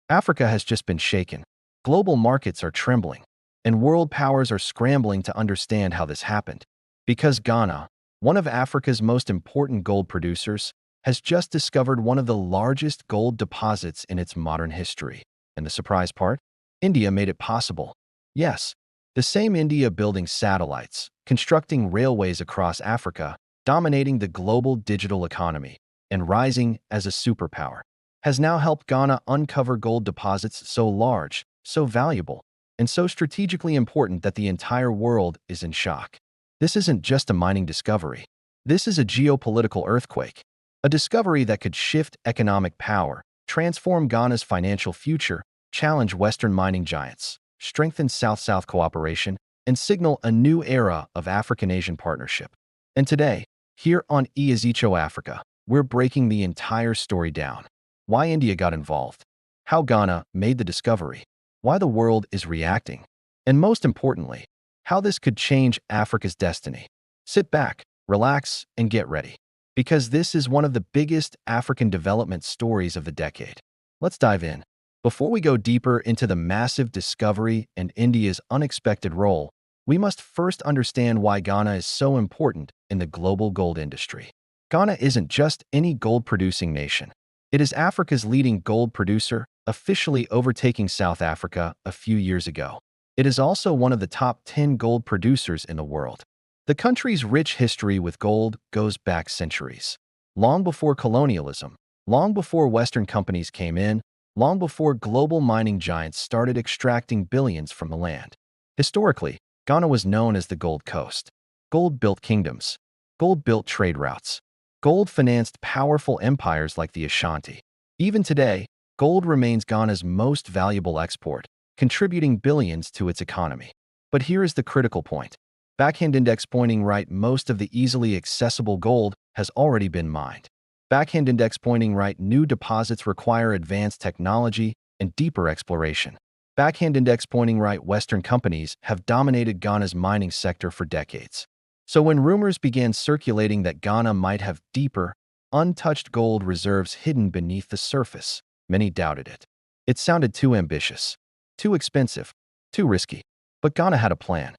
Africa has just been shaken. Global markets are trembling, and world powers are scrambling to understand how this happened. Because Ghana, one of Africa's most important gold producers, has just discovered one of the largest gold deposits in its modern history. And the surprise part? India made it possible. Yes, the same India building satellites, constructing railways across Africa, dominating the global digital economy, and rising as a superpower, has now helped Ghana uncover gold deposits so large, so valuable, and so strategically important that the entire world is in shock. This isn't just a mining discovery. This is a geopolitical earthquake, a discovery that could shift economic power, transform Ghana's financial future, challenge Western mining giants, strengthen South-South cooperation, and signal a new era of African-Asian partnership. And today, here on Eazicho Africa, we're breaking the entire story down. Why India got involved, how Ghana made the discovery, why the world is reacting, and most importantly, how this could change Africa's destiny. Sit back, relax, and get ready, because this is one of the biggest African development stories of the decade. Let's dive in. Before we go deeper into the massive discovery and India's unexpected role, we must first understand why Ghana is so important in the global gold industry. Ghana isn't just any gold-producing nation. It is Africa's leading gold producer, officially overtaking South Africa a few years ago. It is also one of the top 10 gold producers in the world. The country's rich history with gold goes back centuries. Long before colonialism, long before Western companies came in, long before global mining giants started extracting billions from the land. Historically, Ghana was known as the Gold Coast. Gold built kingdoms. Gold built trade routes. Gold financed powerful empires like the Ashanti. Even today, gold remains Ghana's most valuable export, contributing billions to its economy. But here is the critical point. Backhand index pointing right, most of the easily accessible gold has already been mined. Backhand index pointing right, new deposits require advanced technology and deeper exploration. Backhand index pointing right, Western companies have dominated Ghana's mining sector for decades. So when rumors began circulating that Ghana might have deeper, untouched gold reserves hidden beneath the surface, many doubted it. It sounded too ambitious, too expensive, too risky. But Ghana had a plan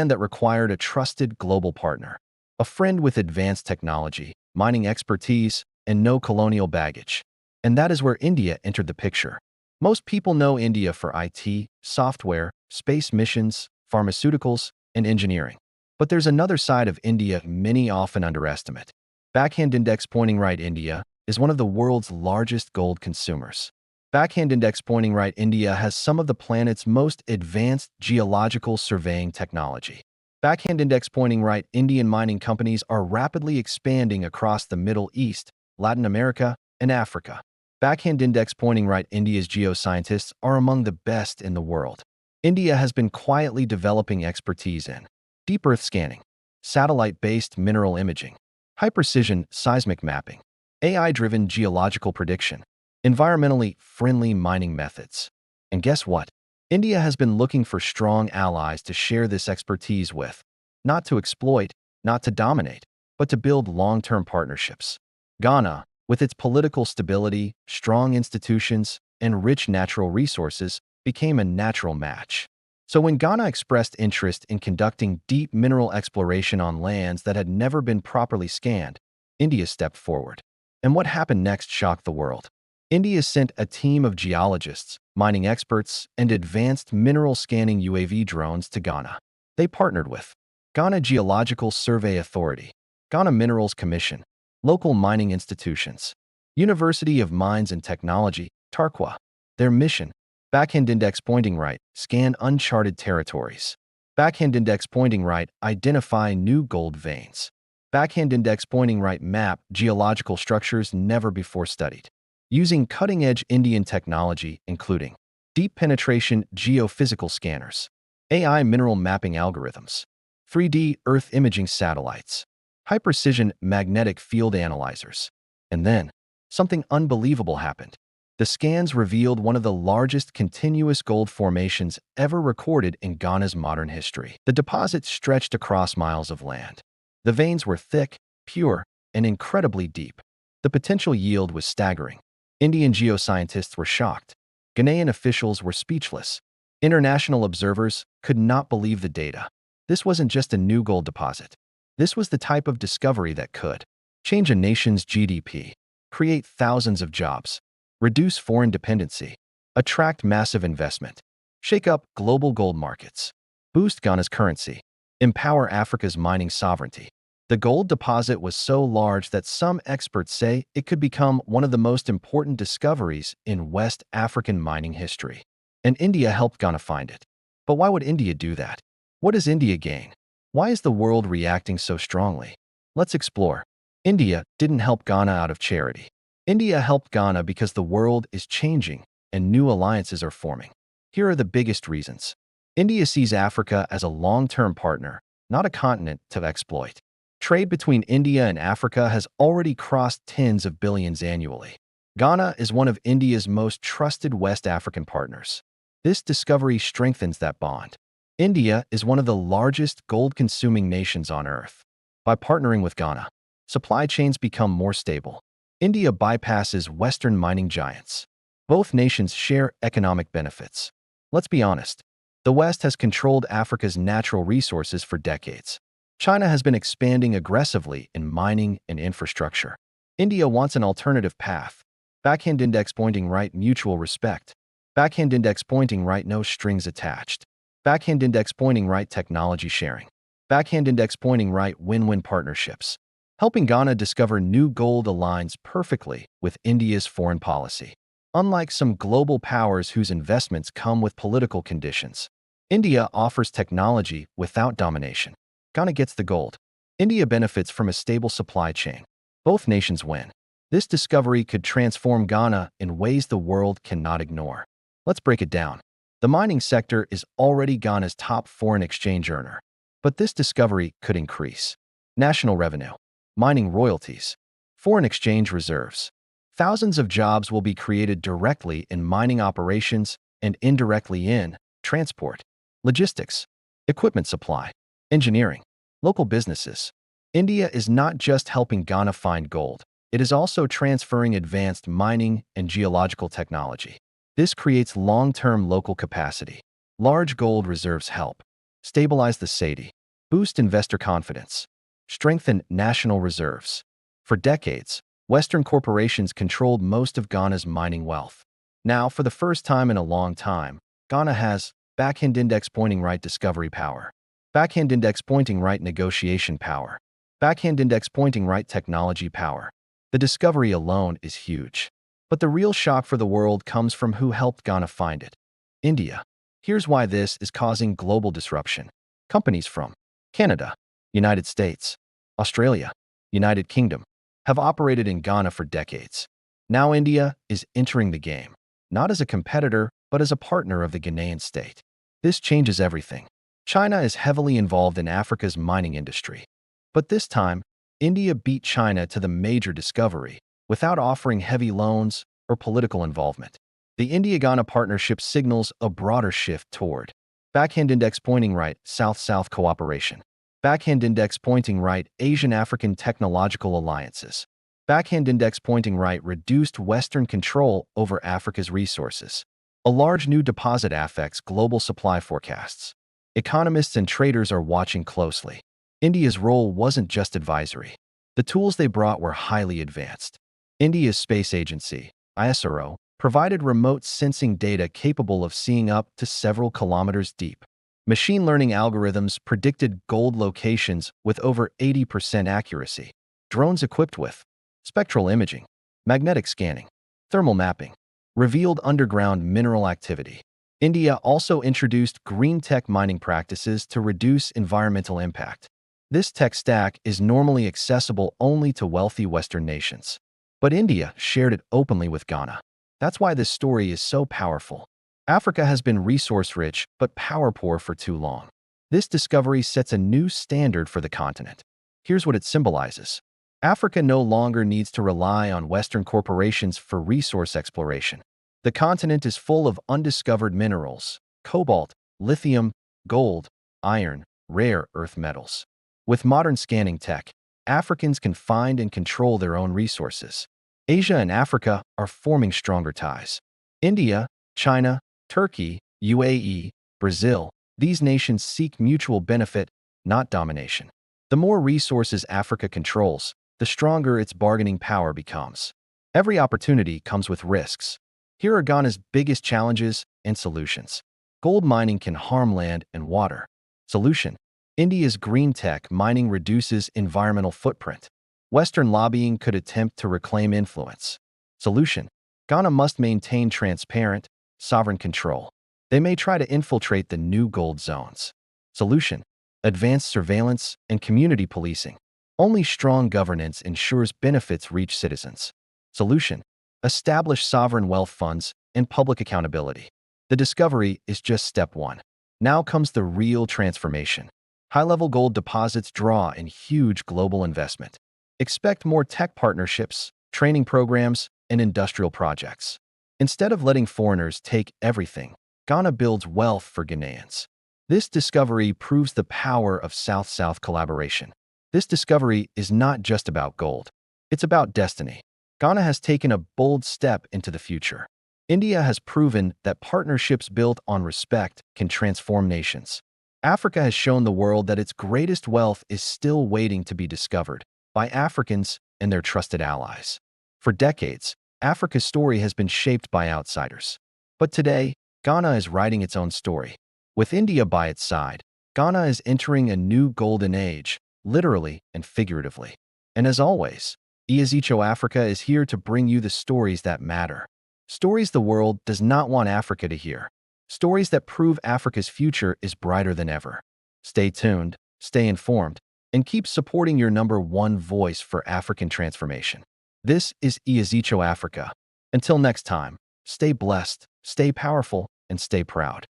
that required a trusted global partner, a friend with advanced technology, mining expertise, and no colonial baggage. And that is where India entered the picture. Most people know India for IT, software, space missions, pharmaceuticals, and engineering. But there's another side of India many often underestimate. Backhand index pointing right, India is one of the world's largest gold consumers. Backhand index pointing right, India has some of the planet's most advanced geological surveying technology. Backhand index pointing right, Indian mining companies are rapidly expanding across the Middle East, Latin America, and Africa. Backhand index pointing right, India's geoscientists are among the best in the world. India has been quietly developing expertise in deep earth scanning, satellite-based mineral imaging, high-precision seismic mapping, AI-driven geological prediction, environmentally friendly mining methods. And guess what? India has been looking for strong allies to share this expertise with, not to exploit, not to dominate, but to build long-term partnerships. Ghana, with its political stability, strong institutions, and rich natural resources, became a natural match. So when Ghana expressed interest in conducting deep mineral exploration on lands that had never been properly scanned, India stepped forward. And what happened next shocked the world. India sent a team of geologists, mining experts, and advanced mineral scanning UAV drones to Ghana. They partnered with Ghana Geological Survey Authority, Ghana Minerals Commission, local mining institutions, University of Mines and Technology, TARQUA. Their mission: backhand index pointing right, scan uncharted territories. Backhand index pointing right, identify new gold veins. Backhand index pointing right, map geological structures never before studied. Using cutting-edge Indian technology, including deep penetration geophysical scanners, AI mineral mapping algorithms, 3D Earth imaging satellites, high-precision magnetic field analyzers. And then, something unbelievable happened. The scans revealed one of the largest continuous gold formations ever recorded in Ghana's modern history. The deposit stretched across miles of land. The veins were thick, pure, and incredibly deep. The potential yield was staggering. Indian geoscientists were shocked. Ghanaian officials were speechless. International observers could not believe the data. This wasn't just a new gold deposit. This was the type of discovery that could change a nation's GDP, create thousands of jobs, reduce foreign dependency, attract massive investment, shake up global gold markets, boost Ghana's currency, empower Africa's mining sovereignty. The gold deposit was so large that some experts say it could become one of the most important discoveries in West African mining history. And India helped Ghana find it. But why would India do that? What does India gain? Why is the world reacting so strongly? Let's explore. India didn't help Ghana out of charity. India helped Ghana because the world is changing and new alliances are forming. Here are the biggest reasons. India sees Africa as a long-term partner, not a continent to exploit. Trade between India and Africa has already crossed tens of billions annually. Ghana is one of India's most trusted West African partners. This discovery strengthens that bond. India is one of the largest gold-consuming nations on Earth. By partnering with Ghana, supply chains become more stable. India bypasses Western mining giants. Both nations share economic benefits. Let's be honest. The West has controlled Africa's natural resources for decades. China has been expanding aggressively in mining and infrastructure. India wants an alternative path. Backhand index pointing right, mutual respect. Backhand index pointing right, no strings attached. Backhand index pointing right, technology sharing. Backhand index pointing right, win-win partnerships. Helping Ghana discover new gold aligns perfectly with India's foreign policy. Unlike some global powers whose investments come with political conditions, India offers technology without domination. Ghana gets the gold. India benefits from a stable supply chain. Both nations win. This discovery could transform Ghana in ways the world cannot ignore. Let's break it down. The mining sector is already Ghana's top foreign exchange earner, but this discovery could increase. National revenue, mining royalties, foreign exchange reserves. Thousands of jobs will be created directly in mining operations and indirectly in transport, logistics, equipment supply, engineering, local businesses. India is not just helping Ghana find gold, it is also transferring advanced mining and geological technology. This creates long-term local capacity. Large gold reserves help stabilize the cedi, boost investor confidence, strengthen national reserves. For decades, Western corporations controlled most of Ghana's mining wealth. Now, for the first time in a long time, Ghana has backhand index pointing right discovery power, backhand index pointing right negotiation power, backhand index pointing right technology power. The discovery alone is huge. But the real shock for the world comes from who helped Ghana find it. India. Here's why this is causing global disruption. Companies from Canada, United States, Australia, United Kingdom have operated in Ghana for decades. Now India is entering the game, not as a competitor, but as a partner of the Ghanaian state. This changes everything. China is heavily involved in Africa's mining industry. But this time, India beat China to the major discovery without offering heavy loans or political involvement. The India-Ghana partnership signals a broader shift toward backhand index pointing right, South-South cooperation, backhand index pointing right, Asian-African technological alliances, backhand index pointing right, reduced Western control over Africa's resources. A large new deposit affects global supply forecasts. Economists and traders are watching closely. India's role wasn't just advisory. The tools they brought were highly advanced. India's space agency, ISRO, provided remote sensing data capable of seeing up to several kilometers deep. Machine learning algorithms predicted gold locations with over 80% accuracy. Drones equipped with spectral imaging, magnetic scanning, thermal mapping revealed underground mineral activity. India also introduced green tech mining practices to reduce environmental impact. This tech stack is normally accessible only to wealthy Western nations. But India shared it openly with Ghana. That's why this story is so powerful. Africa has been resource-rich but power-poor for too long. This discovery sets a new standard for the continent. Here's what it symbolizes. Africa no longer needs to rely on Western corporations for resource exploration. The continent is full of undiscovered minerals, cobalt, lithium, gold, iron, rare earth metals. With modern scanning tech, Africans can find and control their own resources. Asia and Africa are forming stronger ties. India, China, Turkey, UAE, Brazil, these nations seek mutual benefit, not domination. The more resources Africa controls, the stronger its bargaining power becomes. Every opportunity comes with risks. Here are Ghana's biggest challenges and solutions. Gold mining can harm land and water. Solution: India's green tech mining reduces environmental footprint. Western lobbying could attempt to reclaim influence. Solution: Ghana must maintain transparent, sovereign control. They may try to infiltrate the new gold zones. Solution: Advanced surveillance and community policing. Only strong governance ensures benefits reach citizens. Solution: Establish sovereign wealth funds and public accountability. The discovery is just step one. Now comes the real transformation. High-level gold deposits draw in huge global investment. Expect more tech partnerships, training programs, and industrial projects. Instead of letting foreigners take everything, Ghana builds wealth for Ghanaians. This discovery proves the power of South-South collaboration. This discovery is not just about gold. It's about destiny. Ghana has taken a bold step into the future. India has proven that partnerships built on respect can transform nations. Africa has shown the world that its greatest wealth is still waiting to be discovered by Africans and their trusted allies. For decades, Africa's story has been shaped by outsiders. But today, Ghana is writing its own story. With India by its side, Ghana is entering a new golden age, literally and figuratively. And as always, Eazicho Africa is here to bring you the stories that matter. Stories the world does not want Africa to hear. Stories that prove Africa's future is brighter than ever. Stay tuned, stay informed, and keep supporting your number one voice for African transformation. This is Eazicho Africa. Until next time, stay blessed, stay powerful, and stay proud.